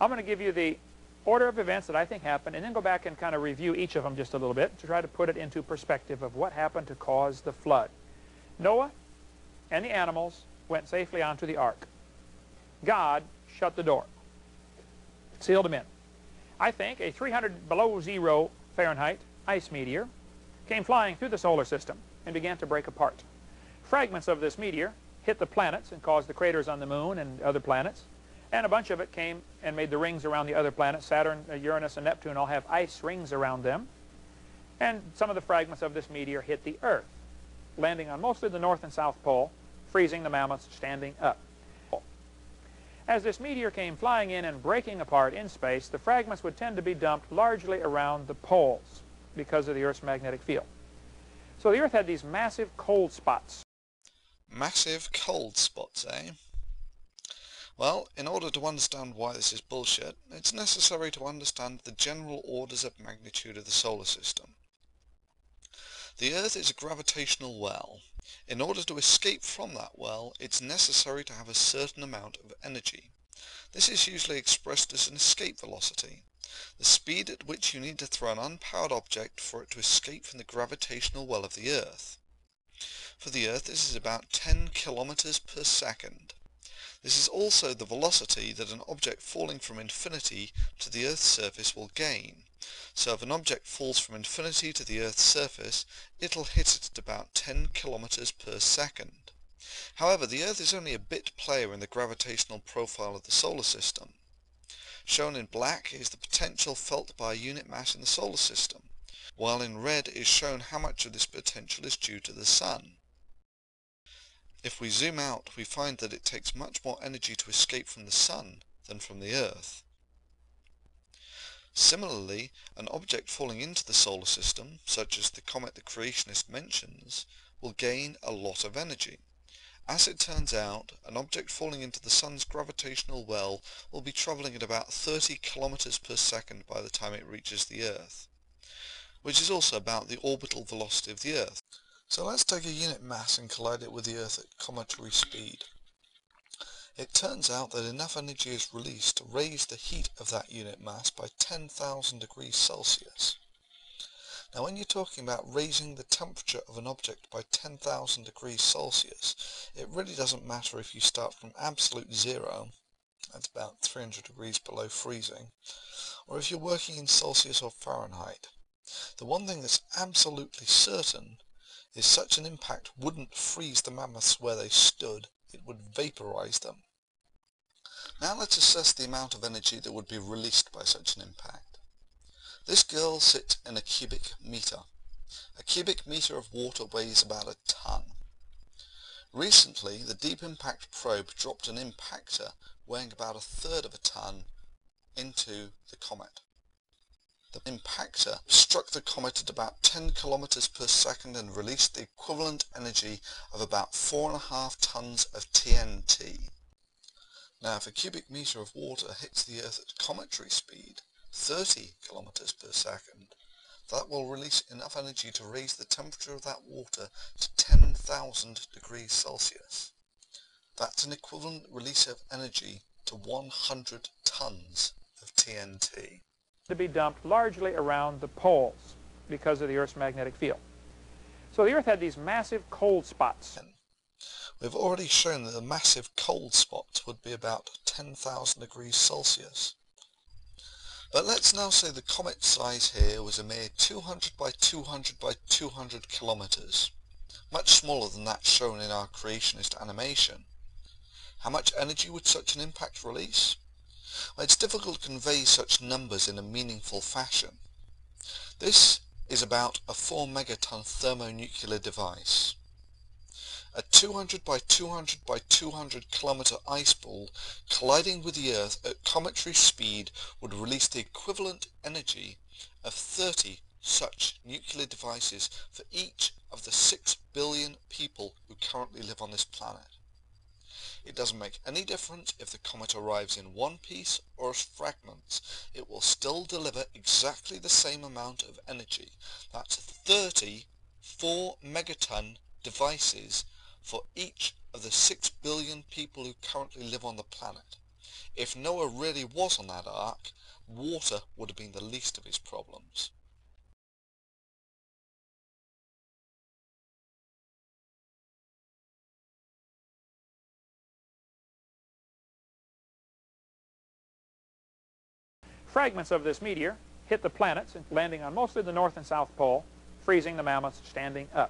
I'm going to give you the order of events that I think happened, and then go back and kind of review each of them just a little bit to try to put it into perspective of what happened to cause the flood. Noah and the animals went safely onto the ark. God shut the door, sealed them in. I think a 300 below zero Fahrenheit ice meteor came flying through the solar system and began to break apart. Fragments of this meteor hit the planets and caused the craters on the moon and other planets, and a bunch of it came and made the rings around the other planets. Saturn, Uranus, and Neptune all have ice rings around them. And some of the fragments of this meteor hit the Earth, landing on mostly the North and South Pole, freezing the mammoths standing up. As this meteor came flying in and breaking apart in space, the fragments would tend to be dumped largely around the poles because of the Earth's magnetic field. So the Earth had these massive cold spots. Massive cold spots, eh? Well, in order to understand why this is bullshit, it's necessary to understand the general orders of magnitude of the solar system. The Earth is a gravitational well. In order to escape from that well, it's necessary to have a certain amount of energy. This is usually expressed as an escape velocity, the speed at which you need to throw an unpowered object for it to escape from the gravitational well of the Earth. For the Earth, this is about 10 kilometers per second. This is also the velocity that an object falling from infinity to the Earth's surface will gain. So if an object falls from infinity to the Earth's surface, it'll hit it at about 10 kilometers per second. However, the Earth is only a bit player in the gravitational profile of the solar system. Shown in black is the potential felt by a unit mass in the solar system, while in red is shown how much of this potential is due to the Sun. If we zoom out, we find that it takes much more energy to escape from the Sun than from the Earth. Similarly, an object falling into the solar system, such as the comet the creationist mentions, will gain a lot of energy. As it turns out, an object falling into the Sun's gravitational well will be travelling at about 30 kilometers per second by the time it reaches the Earth, which is also about the orbital velocity of the Earth. So let's take a unit mass and collide it with the Earth at cometary speed. It turns out that enough energy is released to raise the heat of that unit mass by 10,000 degrees Celsius. Now when you're talking about raising the temperature of an object by 10,000 degrees Celsius, it really doesn't matter if you start from absolute zero, that's about 300 degrees below freezing, or if you're working in Celsius or Fahrenheit. The one thing that's absolutely certain is such an impact wouldn't freeze the mammoths where they stood, it would vaporize them. Now let's assess the amount of energy that would be released by such an impact. This girl sits in a cubic meter. A cubic meter of water weighs about a ton. Recently, the Deep Impact probe dropped an impactor weighing about a third of a ton into the comet. The impactor struck the comet at about 10 kilometers per second and released the equivalent energy of about 4.5 tons of TNT. Now if a cubic meter of water hits the Earth at cometary speed, 30 kilometers per second, that will release enough energy to raise the temperature of that water to 10,000 degrees Celsius. That's an equivalent release of energy to 100 tons of TNT. To be dumped largely around the poles because of the Earth's magnetic field. So the Earth had these massive cold spots. We've already shown that the massive cold spots would be about 10,000 degrees Celsius. But let's now say the comet size here was a mere 200 by 200 by 200 kilometers, much smaller than that shown in our creationist animation. How much energy would such an impact release? Well, it's difficult to convey such numbers in a meaningful fashion. This is about a 4 megaton thermonuclear device. A 200 by 200 by 200 kilometer ice ball colliding with the Earth at cometary speed would release the equivalent energy of 30 such nuclear devices for each of the 6 billion people who currently live on this planet. It doesn't make any difference if the comet arrives in one piece or as fragments. It will still deliver exactly the same amount of energy. That's 30 4 megaton devices for each of the 6 billion people who currently live on the planet. If Noah really was on that ark, water would have been the least of his problems. Fragments of this meteor hit the planets, landing on mostly the North and South Pole, freezing the mammoths standing up.